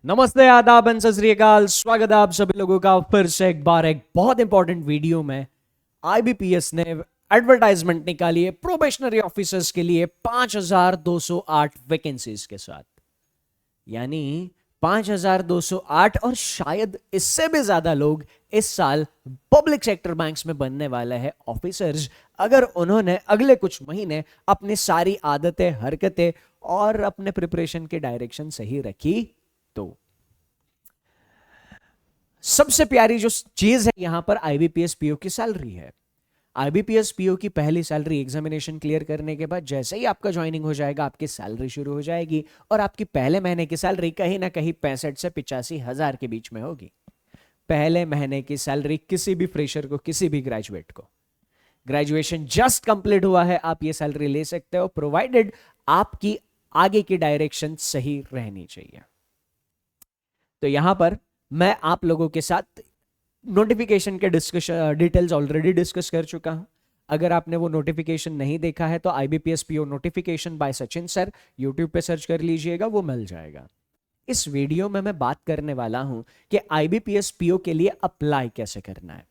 नमस्ते, आदाब एंड सत श्री अकाल। स्वागत है आप सभी लोगों का फिर से एक बार एक बहुत इंपॉर्टेंट वीडियो में। आईबीपीएस ने एडवर्टाइजमेंट निकाली है प्रोबेशनरी ऑफिसर्स के लिए 5208 वैकेंसीज के साथ, यानी 5208 और शायद इससे भी ज्यादा लोग इस साल पब्लिक सेक्टर बैंक्स में बनने वाले हैं ऑफिसर्स, अगर उन्होंने अगले कुछ महीने अपनी सारी आदतें, हरकतें और अपने प्रिपरेशन की डायरेक्शन सही रखी तो। सबसे प्यारी जो चीज है यहां पर आईबीपीएस पीओ की सैलरी है। आईबीपीएस पीओ की पहली सैलरी एग्जामिनेशन क्लियर करने के बाद जैसे ही आपका ज्वाइनिंग हो जाएगा, आपकी सैलरी शुरू हो जाएगी और आपकी पहले महीने की सैलरी कहीं ना कहीं 65 से 85 हजार के बीच में होगी। पहले महीने की सैलरी किसी भी फ्रेशर को, किसी भी ग्रेजुएट को, ग्रेजुएशन जस्ट कंप्लीट हुआ है, आप ये सैलरी ले सकते हो, प्रोवाइडेड आपकी आगे की डायरेक्शन सही रहनी चाहिए। तो यहां पर मैं आप लोगों के साथ नोटिफिकेशन के डिटेल्स ऑलरेडी डिस्कस कर चुका हूं। अगर आपने वो नोटिफिकेशन नहीं देखा है तो IBPS PO notification by Sachin sir YouTube पे सर्च कर लीजिएगा, वो मिल जाएगा। इस वीडियो में मैं बात करने वाला हूं कि आईबीपीएस पीओ के लिए अप्लाई कैसे करना है।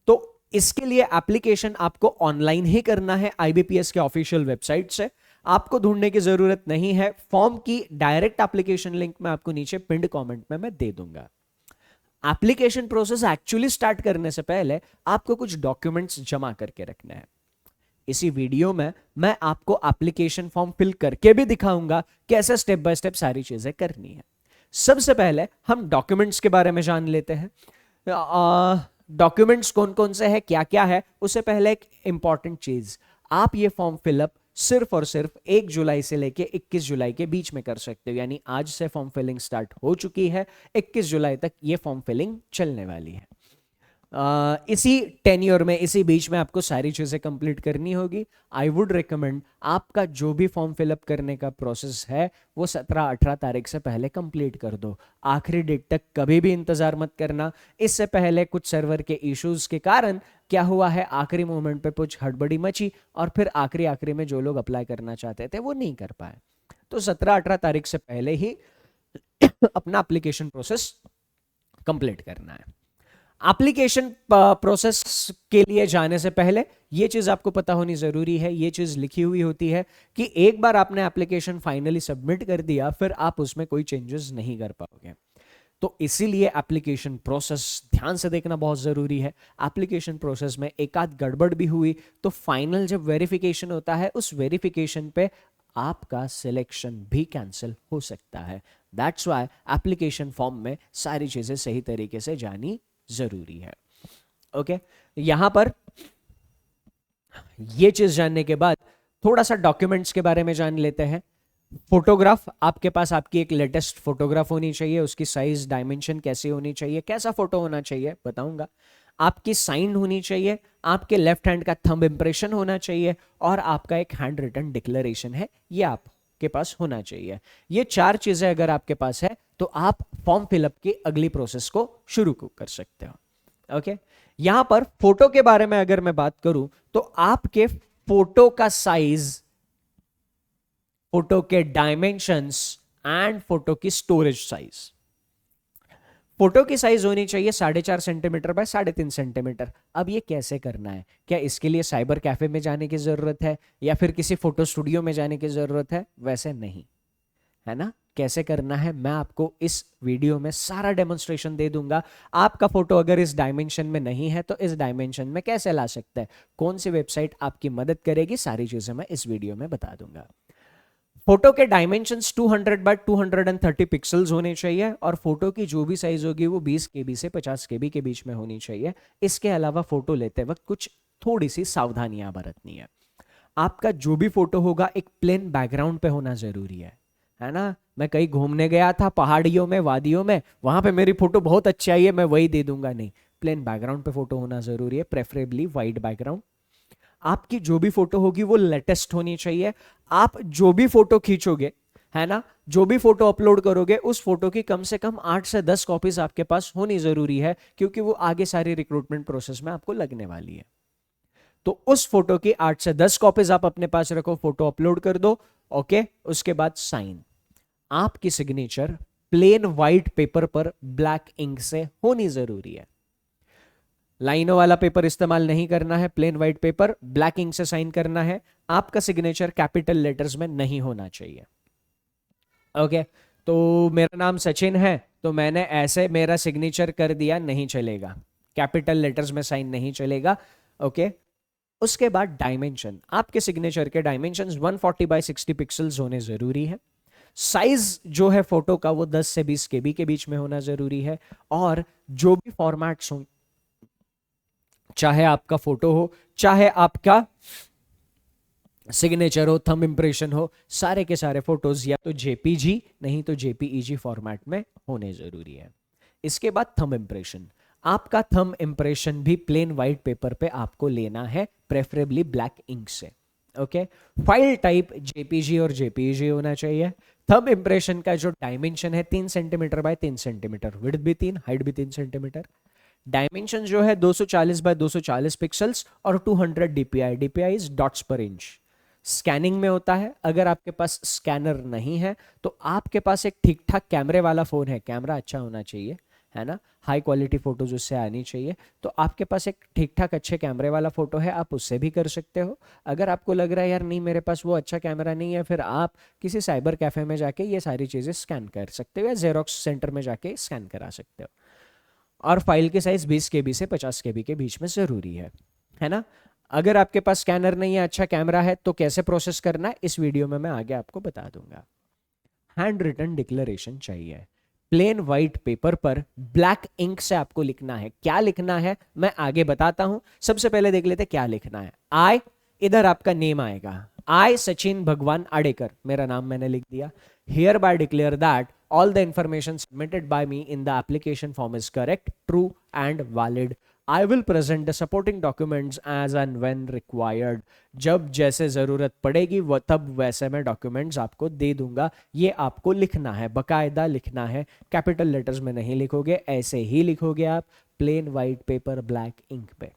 तो इसके लिए एप्लीकेशन आपको ऑनलाइन ही करना है आईबीपीएस के ऑफिशियल वेबसाइट से। आपको ढूंढने की जरूरत नहीं है। फॉर्म की डायरेक्ट एप्लीकेशन लिंक मैं आपको नीचे पिंड कमेंट में मैं दे दूंगा। एप्लीकेशन प्रोसेस एक्चुअली स्टार्ट करने से पहले आपको कुछ डॉक्यूमेंट्स जमा करके रखने हैं। इसी वीडियो में मैं आपको एप्लीकेशन फॉर्म फिल करके भी दिखाऊंगा कैसे स्टेप बाय स्टेप सारी चीजें करनी है। सबसे पहले हम डॉक्यूमेंट्स के बारे में जान लेते हैं। डॉक्यूमेंट्स कौन कौन से हैं, क्या क्या है। उससे पहले एक इंपॉर्टेंट चीज, आप ये फॉर्म फिलअप सिर्फ और सिर्फ 1 जुलाई से लेके 21 जुलाई के बीच में कर सकते हो, यानी आज से फॉर्म फिलिंग स्टार्ट हो चुकी है, 21 जुलाई तक ये फॉर्म फिलिंग चलने वाली है। इसी टेन्योर में, इसी बीच में आपको सारी चीजें कंप्लीट करनी होगी। आई वुड रिकमेंड आपका जो भी फॉर्म फिलअप करने का प्रोसेस है वो 17-18 तारीख से पहले कंप्लीट कर दो। आखिरी डेट तक कभी भी इंतजार मत करना। इससे पहले कुछ सर्वर के इश्यूज के कारण क्या हुआ है, आखिरी मोमेंट पे कुछ हड़बड़ी मची और फिर आखिरी में जो लोग अप्लाई करना चाहते थे वो नहीं कर पाए। तो 17-18 तारीख से पहले ही अपना एप्लीकेशन प्रोसेस कंप्लीट करना है। एप्लीकेशन प्रोसेस के लिए जाने से पहले ये चीज आपको पता होनी जरूरी है, ये चीज लिखी हुई होती है कि एक बार आपने एप्लीकेशन फाइनली सबमिट कर दिया फिर आप उसमें कोई चेंजेस नहीं कर पाओगे। तो इसीलिए एप्लीकेशन प्रोसेस ध्यान से देखना बहुत जरूरी है। एप्लीकेशन प्रोसेस में एक आध गड़बड़ भी हुई तो फाइनल जब वेरिफिकेशन होता है उस वेरिफिकेशन पे आपका सिलेक्शन भी कैंसिल हो सकता है। दैट्स व्हाई एप्लीकेशन फॉर्म में सारी चीजें सही तरीके से जानी जरूरी है। ओके, यहां पर ये चीज जानने के बाद थोड़ा सा डॉक्यूमेंट्स के बारे में जान लेते हैं। फोटोग्राफ, आपके पास आपकी एक लेटेस्ट फोटोग्राफ होनी चाहिए, उसकी साइज डायमेंशन कैसी होनी चाहिए, कैसा फोटो होना चाहिए बताऊंगा। आपकी साइन होनी चाहिए, आपके लेफ्ट हैंड का थंब इंप्रेशन होना चाहिए और आपका एक हैंड रिटन डिक्लेरेशन है, ये आपके पास होना चाहिए। ये 4 चीजें अगर आपके पास है तो आप फॉर्म फिलअप की अगली प्रोसेस को शुरू कर सकते हो। ओके, यहां पर फोटो के बारे में अगर मैं बात करूं तो आपके फोटो का साइज, फोटो के डायमेंशंस एंड फोटो की स्टोरेज साइज। फोटो की साइज होनी चाहिए 4.5 सेंटीमीटर बाय 3.5 सेंटीमीटर। अब ये कैसे करना है, क्या इसके लिए साइबर कैफे में जाने की जरूरत है या फिर किसी फोटो स्टूडियो में जाने की जरूरत है? वैसे नहीं है ना। कैसे करना है मैं आपको इस वीडियो में सारा डेमोन्स्ट्रेशन दे दूंगा। आपका फोटो अगर इस डायमेंशन में नहीं है तो इस डायमेंशन में कैसे ला सकता है, कौन सी वेबसाइट आपकी मदद करेगी, सारी चीजें मैं इस वीडियो में बता दूंगा। फोटो के डायमेंशंस 200 बाय 230 पिक्सल्स होने चाहिए और फोटो की जो भी साइज होगी वो 20 केबी से 50 केबी के बीच में होनी चाहिए। इसके अलावा फोटो लेते वक्त कुछ थोड़ी सी सावधानियां बरतनी है। आपका जो भी फोटो होगा एक प्लेन बैकग्राउंड पे होना जरूरी है ना। मैं कहीं घूमने गया था पहाड़ियों में, वादियों में, वहां पे मेरी फोटो बहुत अच्छी आई है, मैं वही दे दूंगा, नहीं। प्लेन बैकग्राउंड पे फोटो होना जरूरी है, प्रेफरेबली वाइट बैकग्राउंड। आपकी जो भी फोटो होगी वो लेटेस्ट होनी चाहिए। आप जो भी फोटो खींचोगे, है ना, जो भी फोटो अपलोड करोगे उस फोटो की कम से कम 8 से 10 कॉपीज आपके पास होनी जरूरी है, क्योंकि वो आगे सारी रिक्रूटमेंट प्रोसेस में आपको लगने वाली है। तो उस फोटो की 8 से 10 कॉपीज आप अपने पास रखो, फोटो अपलोड कर दो। ओके, उसके बाद साइन, आपकी सिग्नेचर प्लेन व्हाइट पेपर पर ब्लैक इंक से होनी जरूरी है। लाइनों वाला पेपर इस्तेमाल नहीं करना है, plain white paper black ink से साइन करना है। आपका सिग्नेचर कैपिटल लेटर्स में नहीं होना चाहिए। ओके, तो मेरा नाम सचिन है, तो मैंने ऐसे मेरा सिग्नेचर कर दिया, नहीं चलेगा, कैपिटल लेटर्स में साइन नहीं चलेगा। ओके, उसके बाद डायमेंशन, आपके सिग्नेचर के डायमेंशंस 140 बाय 60 पिक्सल्स होने जरूरी है। साइज जो है फोटो का वो 10 से 20 केबी के बीच में होना जरूरी है। और जो भी फॉर्मेट्स हो, चाहे आपका फोटो हो, चाहे आपका सिग्नेचर हो, थंब इंप्रेशन हो, सारे के सारे फोटोज या तो जेपीजी नहीं तो जेपीईजी फॉर्मेट में होने जरूरी है। इसके बाद थंब इंप्रेशन, आपका थंब इंप्रेशन भी प्लेन व्हाइट पेपर पे आपको लेना है, प्रेफरेबली ब्लैक इंक से। ओके, फाइल टाइप जेपीजी और जेपीईजी होना चाहिए। थंब इंप्रेशन का जो डायमेंशन है 3 सेंटीमीटर बाय 3 सेंटीमीटर, विड्थ भी 3, हाइट भी 3 सेंटीमीटर। डायमेंशन जो है 240 बाय 240 पिक्सल्स और 200 डीपीआई, डीपीआई इज डॉट्स पर इंच। स्कैनिंग में होता है। अगर आपके पास स्कैनर नहीं है तो आपके पास एक ठीक ठाक कैमरे वाला फोन है, कैमरा अच्छा होना चाहिए, है ना, हाई क्वालिटी फोटोज उससे आनी चाहिए, तो आपके पास एक ठीक ठाक अच्छे कैमरे वाला फोटो है, आप उससे भी कर सकते हो। अगर आपको लग रहा है यार नहीं मेरे पास वो अच्छा कैमरा नहीं है, फिर आप किसी साइबर कैफे में जाके ये सारी चीजें स्कैन कर सकते हो या जेरोक्स सेंटर में जाके स्कैन करा सकते हो। और फाइल की साइज 20 केबी से 50 केबी के बीच में जरूरी है ना। अगर आपके पास स्कैनर नहीं है, अच्छा कैमरा है, तो कैसे प्रोसेस करना है इस वीडियो में मैं आगे आपको बता दूंगा। हैंड रिटन डिक्लेरेशन चाहिए, प्लेन व्हाइट पेपर पर ब्लैक इंक से आपको लिखना है। क्या लिखना है मैं आगे बताता हूं, सबसे पहले देख लेते क्या लिखना है। आई, इधर आपका नेम आएगा, आई सचिन भगवान आडेकर, मेरा नाम मैंने लिख दिया। Here bye declare that all the information submitted by me in the application form is correct, true and valid. I will present the supporting documents as and when required. जब जैसे जरूरत पड़ेगी वो तब वैसे मैं डॉक्यूमेंट्स आपको दे दूंगा। ये आपको लिखना है, बकायदा लिखना है, कैपिटल लेटर्स में नहीं लिखोगे, ऐसे ही लिखोगे आप plain white paper black ink पे।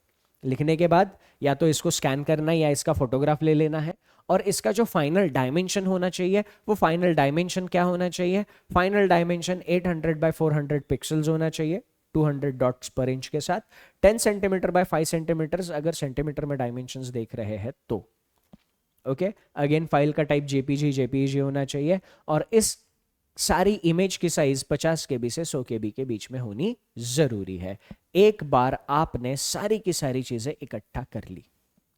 लिखने के बाद या तो इसको स्कैन करना या इसका फोटोग्राफ ले लेना है। और इसका जो फाइनल डायमेंशन होना चाहिए, वो फाइनल डायमेंशन क्या होना चाहिए, फाइनल डायमेंशन 800 बाय 400 पिक्सल्स होना चाहिए, 200 डॉट्स पर इंच के साथ, 10 सेंटीमीटर बाय 5 सेंटीमीटर अगर सेंटीमीटर में डायमेंशंस देख रहे हैं तो। ओके, अगेन फाइल का टाइप जेपीजी, जेपीईजी होना चाहिए। और इस सारी इमेज की साइज 50 केबी से 100 केबी के बीच में होनी जरूरी है। एक बार आपने सारी की सारी चीजें इकट्ठा कर ली,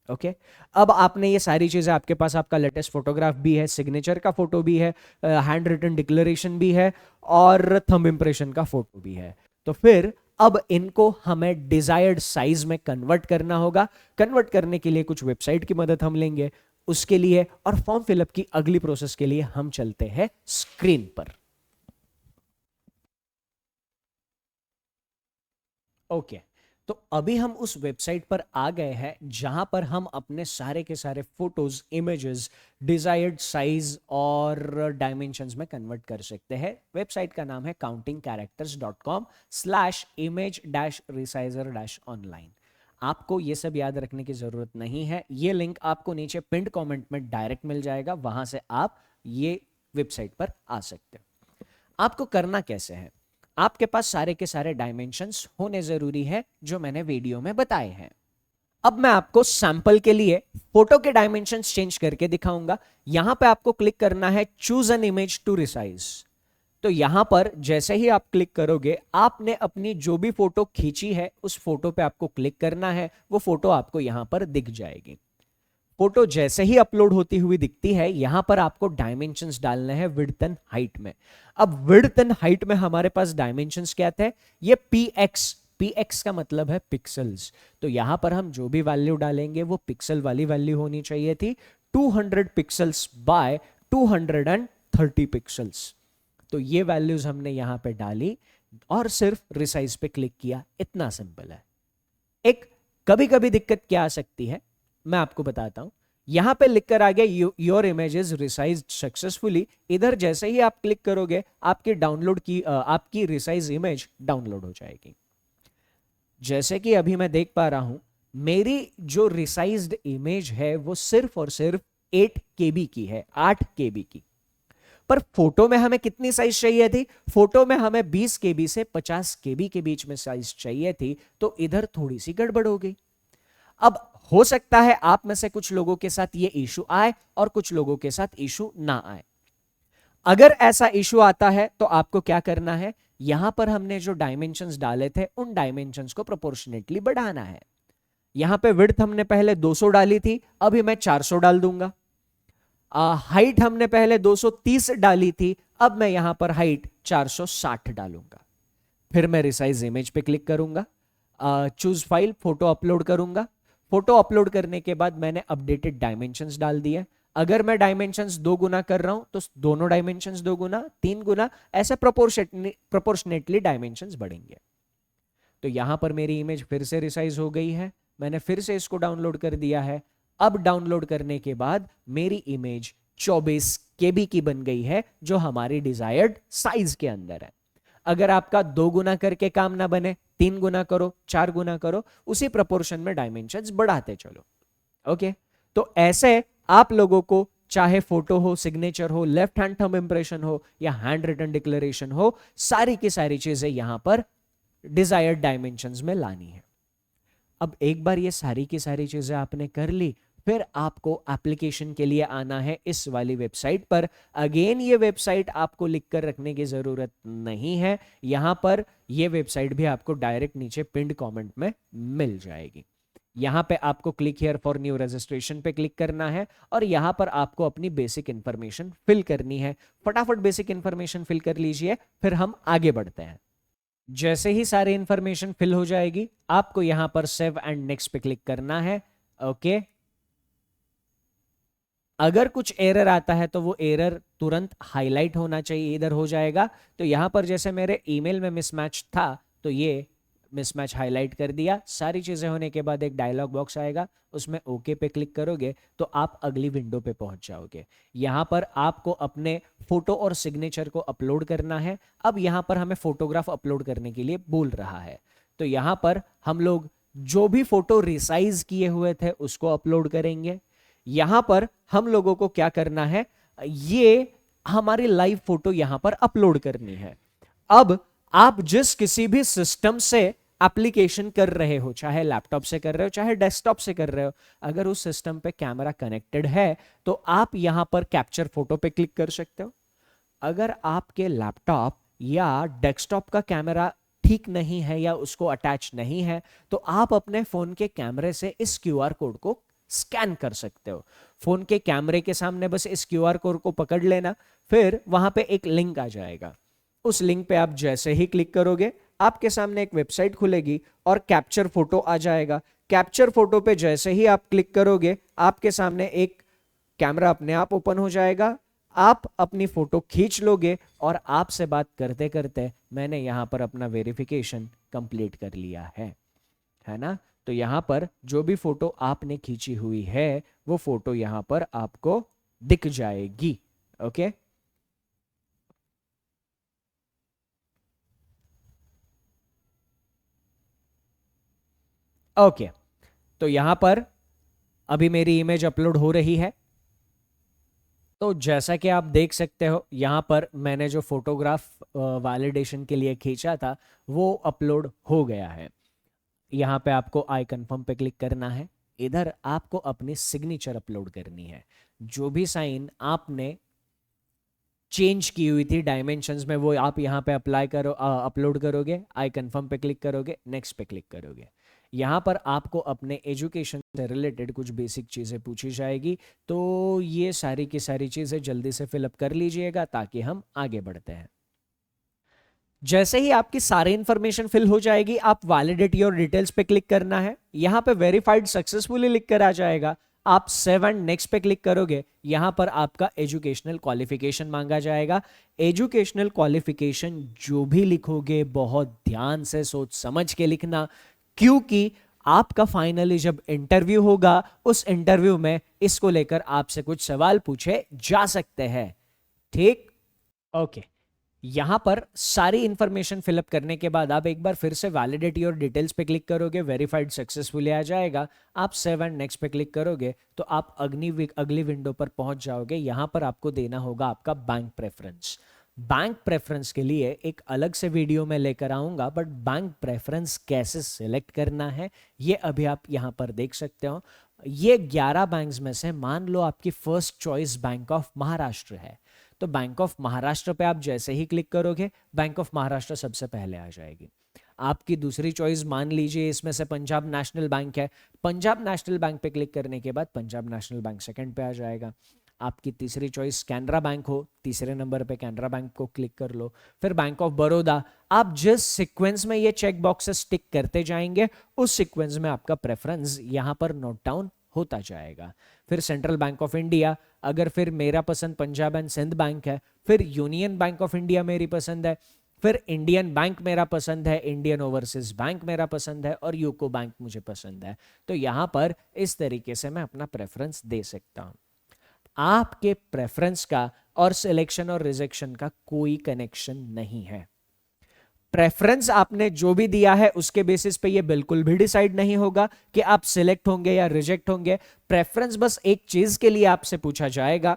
ओके, अब आपने ये सारी चीजें, आपके पास आपका लेटेस्ट फोटोग्राफ भी है, सिग्नेचर का फोटो भी है, हैंड रिटन डिक्लेरेशन भी है और थंब इंप्रेशन का फोटो भी है, तो फिर अब इनको हमें डिजायर्ड साइज में कन्वर्ट करना होगा। कन्वर्ट करने के लिए कुछ वेबसाइट की मदद हम लेंगे उसके लिए, और फॉर्म फिलअप की अगली प्रोसेस के लिए हम चलते हैं स्क्रीन पर। ओके, तो अभी हम उस वेबसाइट पर आ गए हैं जहां पर हम अपने सारे के सारे फोटोज, इमेजेस डिजायर्ड साइज और डायमेंशंस में कन्वर्ट कर सकते हैं। वेबसाइट का नाम है countingcharacters.com/image-resizer-online। आपको ये सब याद रखने की जरूरत नहीं है, ये लिंक आपको नीचे पिंड कमेंट में डायरेक्ट मिल जाएगा, वहां से आप ये वेबसाइट पर आ सकते हो। आपको करना कैसे है, आपके पास सारे के सारे डायमेंशंस होने जरूरी है जो मैंने वीडियो में बताए हैं। अब मैं आपको सैंपल के लिए फोटो के डायमेंशंस चेंज करके दिखाऊंगा। यहां पे आपको क्लिक करना है choose an image to resize. तो यहां पर जैसे ही आप क्लिक करोगे, आपने अपनी जो भी फोटो खींची है उस फोटो पे आपको क्लिक करना है, वो फोटो आपको यहां पर दिख जाएगी। फोटो जैसे ही अपलोड होती हुई दिखती है, यहां पर आपको डायमेंशंस डालने हैं विड्थ एंड हाइट में। अब विड्थ एंड हाइट में हमारे पास डायमेंशंस क्या थे, ये px का मतलब है पिक्सल्स। तो यहां पर हम जो भी वैल्यू डालेंगे वो पिक्सल वाली वैल्यू होनी चाहिए थी, 200 पिक्सल्स बाय 230 पिक्सल्स। तो ये वैल्यूज हमने यहां पे डाली और सिर्फ रिसाइज पे क्लिक किया, इतना सिंपल है। एक कभी कभी दिक्कत क्या आ सकती है मैं आपको बताता हूं। यहां पे लिखकर आ गया योर इमेज इज रिसाइज्ड सक्सेसफुली। इधर जैसे ही आप क्लिक करोगे आपकी डाउनलोड की आपकी रिसाइज इमेज डाउनलोड हो जाएगी। जैसे कि अभी मैं देख पा रहा हूं, मेरी जो रिसाइज्ड इमेज है वो सिर्फ और सिर्फ 8 केबी की है, 8 केबी की। पर फोटो में हमें कितनी साइज चाहिए थी? फोटो में हमें 20 केबी से 50 केबी के बीच में साइज चाहिए थी, तो इधर थोड़ी सी गड़बड़ हो गई। अब हो सकता है आप में से कुछ लोगों के साथ ये इशू आए और कुछ लोगों के साथ इशू ना आए। अगर ऐसा इशू आता है तो आपको क्या करना है, यहां पर हमने जो डायमेंशंस डाले थे उन डायमेंशंस को प्रोपोर्शनेटली बढ़ाना है। यहां पे विड्थ हमने पहले 200 डाली थी, अभी मैं 400 डाल दूंगा। हाइट हमने पहले 230 डाली थी, अब मैं यहां पर हाइट 460 डालूंगा। फिर मैं रिसाइज इमेज पे क्लिक करूंगा, चूज फाइल, फोटो अपलोड करूंगा। फोटो अपलोड करने के बाद मैंने अपडेटेड डायमेंशंस डाल दिए। अगर मैं डायमेंशंस 2 गुना कर रहा हूं तो दोनों डायमेंशंस 2 गुना, 3 गुना, ऐसे प्रोपोर्शनेटली डायमेंशंस बढ़ेंगे। तो यहां पर मेरी इमेज फिर से रिसाइज हो गई है, मैंने फिर से इसको डाउनलोड कर दिया है। अब डाउनलोड करने के बाद मेरी इमेज 24 केबी की बन गई है, जो हमारी डिजायर्ड साइज के अंदर है। अगर आपका 2 गुना करके काम ना बने, 3 गुना करो, 4 गुना करो, उसी प्रोपोर्शन में डायमेंशंस बढ़ाते चलो। ओके, तो ऐसे आप लोगों को चाहे फोटो हो, सिग्नेचर हो, लेफ्ट हैंड थंब इंप्रेशन हो या हैंड रिटन डिक्लेरेशन हो, सारी की सारी चीजें यहां पर डिजायर्ड डायमेंशंस में लानी है। अब एक बार ये सारी की सारी चीजें आपने कर ली, फिर आपको एप्लीकेशन के लिए आना है इस वाली वेबसाइट पर। अगेन ये वेबसाइट आपको लिख कर रखने की जरूरत नहीं है, यहां पर ये वेबसाइट भी आपको डायरेक्ट नीचे पिंड कमेंट में मिल जाएगी। यहां पे आपको click here for new registration पे क्लिक करना है और यहां पर आपको अपनी बेसिक इंफॉर्मेशन फिल करनी है। फटाफट बेसिक इंफॉर्मेशन फिल कर लीजिए, फिर हम आगे बढ़ते हैं। जैसे ही सारी इंफॉर्मेशन फिल हो जाएगी, आपको यहां पर सेव एंड नेक्स्ट पे क्लिक करना है। ओके, अगर कुछ एरर आता है तो वो एरर तुरंत हाईलाइट होना चाहिए, इधर हो जाएगा। तो यहां पर जैसे मेरे ईमेल में मिसमैच था, तो ये मिसमैच हाईलाइट कर दिया। सारी चीजें होने के बाद एक डायलॉग बॉक्स आएगा, उसमें ओके पे क्लिक करोगे तो आप अगली विंडो पे पहुंच जाओगे। यहां पर आपको अपने फोटो और सिग्नेचर को अपलोड करना है। अब यहां पर हमें फोटोग्राफ अपलोड करने के लिए बोल रहा है, तो यहां पर हम लोग जो भी फोटो रिसाइज किए हुए थे उसको अपलोड करेंगे। यहां पर हम लोगों को क्या करना है, ये हमारी लाइव फोटो यहां पर अपलोड करनी है। अब आप जिस किसी भी सिस्टम से एप्लीकेशन कर रहे हो, चाहे लैपटॉप से कर रहे हो चाहे डेस्कटॉप से कर रहे हो, अगर उस सिस्टम पे कैमरा कनेक्टेड है तो आप यहां पर कैप्चर फोटो पे क्लिक कर सकते हो। अगर आपके लैपटॉप या डेस्कटॉप का कैमरा ठीक नहीं है या उसको अटैच नहीं है, तो आप अपने फोन के कैमरे से इस क्यूआर कोड को स्कैन कर सकते हो। फोन के कैमरे के सामने बस इस क्यूआर कोड को पकड़ लेना, फिर वहां पे एक लिंक आ जाएगा। उस लिंक पे आप जैसे ही क्लिक करोगे, आपके सामने एक वेबसाइट खुलेगी और कैप्चर फोटो आ जाएगा। कैप्चर फोटो पे जैसे ही आप क्लिक करोगे, आपके सामने एक कैमरा अपने आप ओपन हो जाएगा। आप अपनी फोटो खींच लोगे और आपसे बात करते करते मैंने यहां पर अपना वेरिफिकेशन कंप्लीट कर लिया है ना। तो यहां पर जो भी फोटो आपने खींची हुई है वो फोटो यहां पर आपको दिख जाएगी। ओके, ओके, तो यहां पर अभी मेरी इमेज अपलोड हो रही है। तो जैसा कि आप देख सकते हो, यहां पर मैंने जो फोटोग्राफ वैलिडेशन के लिए खींचा था वो अपलोड हो गया है। यहां पे आपको आई कंफर्म पे क्लिक करना है। इधर आपको अपनी सिग्नेचर अपलोड करनी है। जो भी साइन आपने चेंज की हुई थी डायमेंशंस में, वो आप यहां पे अप्लाई करो, अपलोड करोगे। आई कंफर्म पे क्लिक करोगे, नेक्स्ट पे क्लिक करोगे। यहाँ पर आपको अपने एजुकेशन से रिलेटेड कुछ बेसिक चीज़ें पूछी जाएगी, तो ये सारी की सारी चीज़ें जल्दी से फिलअप कर लीजिएगा ताकि हम आगे बढ़ते हैं। जैसे ही आपकी सारी इंफॉर्मेशन फिल हो जाएगी, आप वैलिडेट योर डिटेल्स पे क्लिक करना है। यहां पे वेरीफाइड सक्सेसफुली लिख कर आ जाएगा। आप सेव एंड नेक्स्ट पे क्लिक करोगे, यहां पर आपका एजुकेशनल क्वालिफिकेशन मांगा जाएगा। एजुकेशनल क्वालिफिकेशन जो भी लिखोगे बहुत ध्यान से सोच समझ के लिखना, क्योंकि आपका फाइनली जब इंटरव्यू होगा, उस इंटरव्यू में इसको लेकर आपसे कुछ सवाल पूछे जा सकते हैं। ठीक, ओके। यहां पर सारी इंफॉर्मेशन फिलअप करने के बाद आप एक बार फिर से वैलिडेट योर डिटेल्स पे क्लिक करोगे, वेरीफाइड सक्सेसफुली आ जाएगा। आप सेव एंड नेक्स्ट पे क्लिक करोगे तो आप अगली विंडो पर पहुंच जाओगे। यहां पर आपको देना होगा आपका बैंक प्रेफरेंस। बैंक प्रेफरेंस के लिए एक अलग से वीडियो में लेकर आऊंगा, बट बैंक प्रेफरेंस कैसे सिलेक्ट करना है ये अभी आप यहां पर देख सकते हो। ये 11 बैंक्स में से मान लो आपकी first choice bank of Maharashtra है, तो बैंक ऑफ महाराष्ट्र पे आप जैसे ही क्लिक करोगे बैंक ऑफ महाराष्ट्र सबसे पहले आ जाएगी। आपकी दूसरी चॉइस मान लीजिए इसमें से पंजाब नेशनल बैंक है, पंजाब नेशनल बैंक पे क्लिक करने के बाद पंजाब नेशनल बैंक सेकंड पे आ जाएगा। आपकी तीसरी चॉइस कैनरा बैंक हो, तीसरे नंबर पे कैनरा बैंक को क्लिक कर लो। फिर बैंक ऑफ बड़ौदा। आप जिस सीक्वेंस में ये चेक बॉक्सेस टिक करते जाएंगे उस सीक्वेंस में आपका प्रेफरेंस यहां पर नोट डाउन होता जाएगा। फिर सेंट्रल बैंक ऑफ इंडिया, अगर फिर मेरा पसंद पंजाब एंड सिंध बैंक है, फिर यूनियन बैंक ऑफ इंडिया मेरी पसंद है, फिर इंडियन बैंक मेरा पसंद है, इंडियन ओवरसीज बैंक मेरा पसंद है और यूको बैंक मुझे पसंद है। तो यहां पर इस तरीके से मैं अपना प्रेफरेंस दे सकता हूं। आपके प्रेफरेंस का और सिलेक्शन और रिजेक्शन का कोई कनेक्शन नहीं है। प्रेफरेंस आपने जो भी दिया है उसके बेसिस पे ये बिल्कुल भी डिसाइड नहीं होगा कि आप सिलेक्ट होंगे या रिजेक्ट होंगे। प्रेफरेंस बस एक चीज के लिए आपसे पूछा जाएगा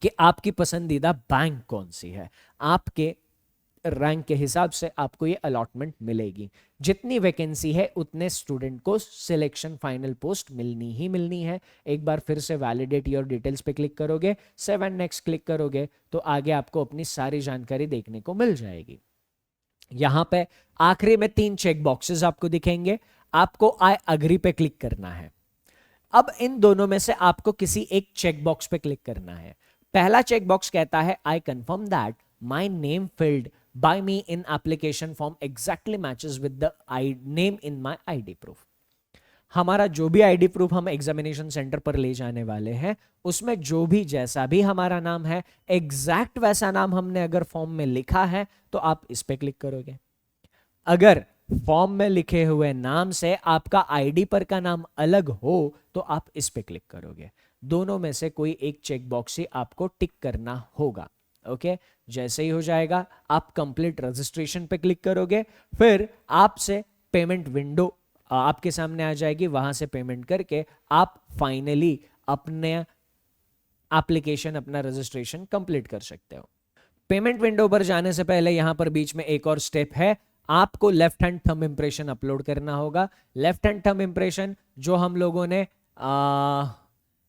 कि आपकी पसंदीदा बैंक कौन सी है। आपके रैंक के हिसाब से आपको ये अलॉटमेंट मिलेगी। जितनी वैकेंसी है उतने स्टूडेंट को सिलेक्शन फाइनल पोस्ट मिलनी ही मिलनी है। एक बार फिर से वैलिडेट योर डिटेल्स पे क्लिक करोगे, सेव एंड नेक्स्ट क्लिक करोगे तो आगे आपको अपनी सारी जानकारी देखने को मिल जाएगी। यहां पे आखिरी में 3 चेक बॉक्सेस आपको दिखेंगे, आपको आई अग्री पे क्लिक करना है। अब इन दोनों में से आपको किसी एक चेक बॉक्स पे क्लिक करना है। पहला चेक बॉक्स कहता है I confirm that my name filled by me in application form exactly matches with the name in my ID proof. हमारा जो भी आईडी प्रूफ हम एग्जामिनेशन सेंटर पर ले जाने वाले हैं उसमें जो भी जैसा भी हमारा नाम है एग्जैक्ट वैसा नाम हमने अगर फॉर्म में लिखा है तो आप इस पे क्लिक करोगे। अगर फॉर्म में लिखे हुए नाम से आपका आईडी पर का नाम अलग हो तो आप इस पे क्लिक करोगे। दोनों में से कोई एक चेक बॉक्स ही आपको टिक करना होगा। ओके, जैसे ही हो जाएगा आप कंप्लीट रजिस्ट्रेशन पे क्लिक करोगे, फिर आपसे पेमेंट विंडो आपके सामने आ जाएगी। वहां से पेमेंट करके आप फाइनली अपने एप्लीकेशन अपना रजिस्ट्रेशन कंप्लीट कर सकते हो। पेमेंट विंडो पर जाने से पहले यहां पर बीच में एक और स्टेप है, आपको left hand thumb impression upload करना होगा। लेफ्ट हैंड थंब इंप्रेशन जो हम लोगों ने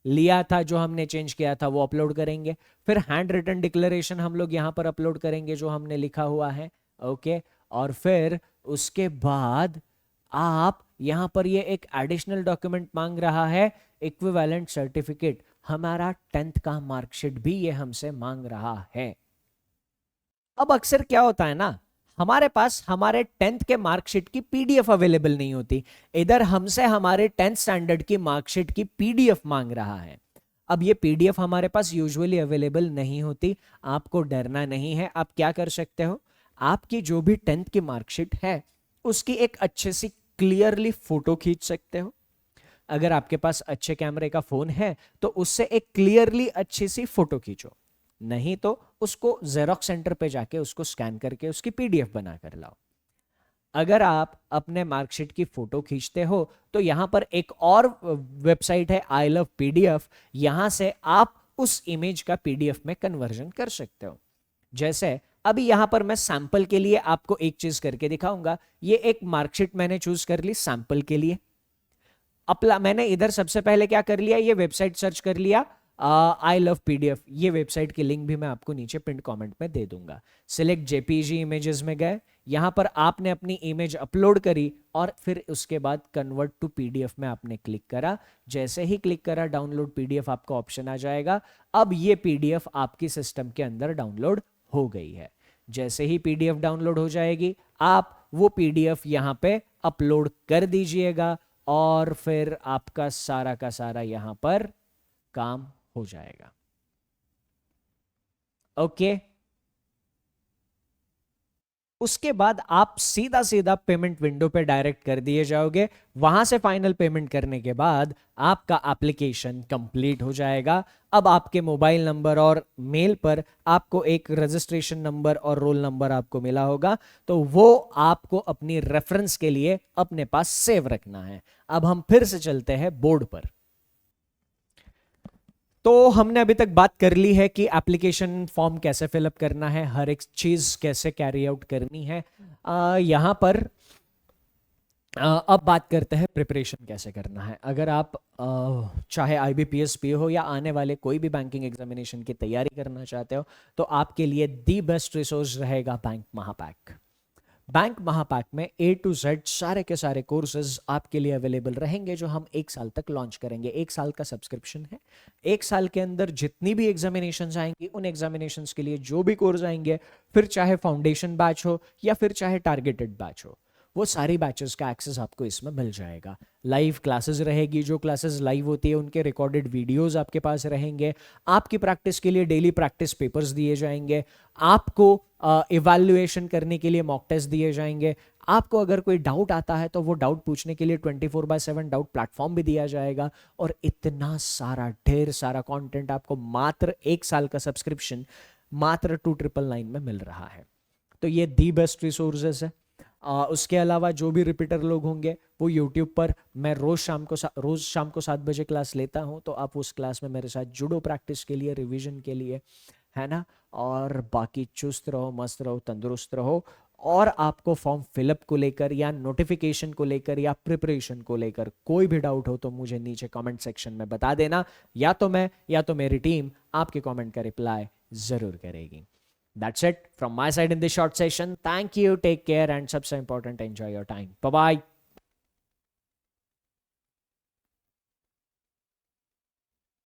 लिया था, जो हमने चेंज किया था वो अपलोड करेंगे। फिर हैंड रिटन डिक्लेरेशन हम लोग यहां पर अपलोड करेंगे जो हमने लिखा हुआ है। ओके, और फिर उसके बाद आप यहां पर ये एक एडिशनल डॉक्यूमेंट मांग रहा है, इक्विवेलेंट सर्टिफिकेट, हमारा 10th का मार्कशीट भी ये हमसे मांग रहा है। अब अक्सर क्या होता है ना, हमारे पास हमारे 10th के मार्कशीट की पीडीएफ अवेलेबल नहीं होती, इधर हमसे हमारे 10th स्टैंडर्ड की मार्कशीट की पीडीएफ मांग रहा है। अब ये पीडीएफ हमारे पास यूजुअली अवेलेबल नहीं होती, आपको डरना नहीं है। आप क्या कर सकते हो, आपकी जो भी 10th की मार्कशीट है उसकी एक अच्छे सी क्लियरली फोटो खींच सकते हो। अगर आपके पास अच्छे कैमरे का फोन है तो उससे एक क्लियरली अच्छी सी फोटो खींचो, नहीं तो उसको जेरोक्स सेंटर पे जाके उसको स्कैन करके उसकी पीडीएफ बना कर लाओ। अगर आप अपने मार्कशीट की फोटो खींचते हो तो यहां पर एक और वेबसाइट है आई लव पीडीएफ, यहां से आप उस इमेज का पीडीएफ में कन्वर्जन कर सकते हो। जैसे अभी यहां पर मैं सैंपल के लिए आपको एक चीज करके दिखाऊंगा। ये एक मार्कशीट मैंने चूज कर ली सैंपल के लिए। अपना मैंने इधर सबसे पहले क्या कर लिया, ये वेबसाइट सर्च कर लिया आई लव पीडीएफ। ये वेबसाइट की लिंक भी मैं आपको नीचे पिन कमेंट में दे दूंगा। सिलेक्ट जेपीजी इमेजेस में गए, यहां पर आपने अपनी इमेज अपलोड करी और फिर उसके बाद कन्वर्ट टू पीडीएफ में आपने क्लिक करा। जैसे ही क्लिक करा डाउनलोड पीडीएफ आपका ऑप्शन आ जाएगा। अब ये पीडीएफ आपकी सिस्टम के अंदर डाउनलोड हो गई है। जैसे ही पीडीएफ डाउनलोड हो जाएगी आप वो पीडीएफ यहां पे अपलोड कर दीजिएगा और फिर आपका सारा का सारा यहां पर काम हो जाएगा। ओके, उसके बाद आप सीधा सीधा पेमेंट विंडो पे डायरेक्ट कर दिए जाओगे। वहां से फाइनल पेमेंट करने के बाद आपका एप्लीकेशन कंप्लीट हो जाएगा। अब आपके मोबाइल नंबर और मेल पर आपको एक रजिस्ट्रेशन नंबर और रोल नंबर आपको मिला होगा, तो वो आपको अपनी रेफरेंस के लिए अपने पास सेव रखना है। अब हम फिर से चलते हैं बोर्ड पर। तो हमने अभी तक बात कर ली है कि एप्लीकेशन फॉर्म कैसे फिलअप करना है, हर एक चीज कैसे कैरी आउट करनी है। यहां पर अब बात करते हैं प्रिपरेशन कैसे करना है। अगर आप चाहे IBPS पी हो या आने वाले कोई भी बैंकिंग एग्जामिनेशन की तैयारी करना चाहते हो, तो आपके लिए दी बेस्ट रिसोर्स रहेगा बैंक महापैक। बैंक महापैक में A to Z सारे के सारे कोर्सेज आपके लिए अवेलेबल रहेंगे, जो हम 1 साल तक लॉन्च करेंगे। 1 साल का सब्सक्रिप्शन है। 1 साल के अंदर जितनी भी एग्जामिनेशंस आएंगी, उन एग्जामिनेशंस के लिए जो भी कोर्स आएंगे, फिर चाहे फाउंडेशन बैच हो या फिर चाहे टारगेटेड बैच हो, वो सारी बैचेस का एक्सेस आपको इसमें मिल जाएगा। लाइव क्लासेस रहेगी, जो क्लासेस लाइव होती है उनके रिकॉर्डेड वीडियोस आपके पास रहेंगे। आपकी प्रैक्टिस के लिए डेली प्रैक्टिस पेपर्स दिए जाएंगे। आपको इवैल्यूएशन करने के लिए मॉक टेस्ट दिए जाएंगे। आपको अगर कोई डाउट आता है तो वो डाउट पूछने के लिए 24/7 डाउट प्लेटफॉर्म भी दिया जाएगा। और इतना सारा ढेर सारा कंटेंट आपको मात्र 1 साल का सब्सक्रिप्शन मात्र 2999 में मिल रहा है। तो ये दी बेस्ट रिसोर्सेज है। उसके अलावा जो भी रिपीटर लोग होंगे वो यूट्यूब पर मैं रोज शाम को 7 बजे क्लास लेता हूं, तो आप उस क्लास में मेरे साथ जुड़ो प्रैक्टिस के लिए, रिवीजन के लिए, है ना। और बाकी चुस्त रहो, मस्त रहो, तंदुरुस्त रहो। और आपको फॉर्म फिलअप को लेकर या नोटिफिकेशन को लेकर या प्रिपरेशन को लेकर कोई भी डाउट हो तो मुझे नीचे कमेंट सेक्शन में बता देना। या तो मैं या तो मेरी टीम आपके कमेंट का रिप्लाई जरूर करेगी। That's it from my side in this short session. Thank you. Take care. And सबसे important, enjoy your time. Bye bye.